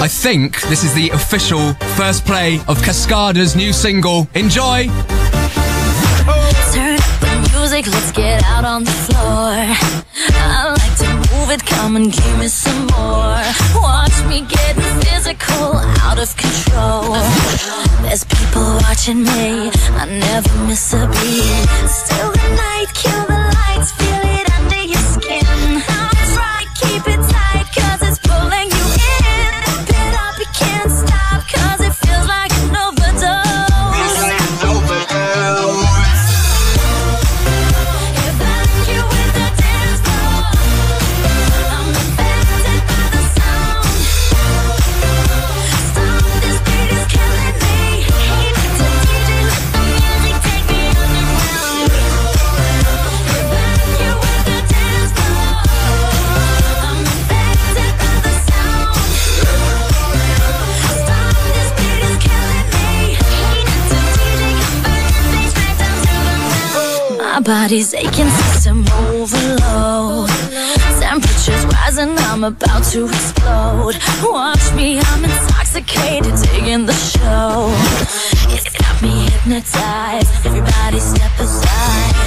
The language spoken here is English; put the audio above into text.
I think this is the official first play of Cascada's new single. Enjoy! Turn up the music, let's get out on the floor. I like to move it, come and give me some more. Watch me getting physical, out of control. There's people watching me, I never miss a beat. Still the night, kill the lights, feel it under your skin. Try, keep it tight, cause it's pulling you in. Pump it up, you can't stop, cause it feels like an overdose. My body's aching, system overload. Temperature's rising, I'm about to explode. Watch me, I'm intoxicated, digging the show. It's got me hypnotized, everybody step aside.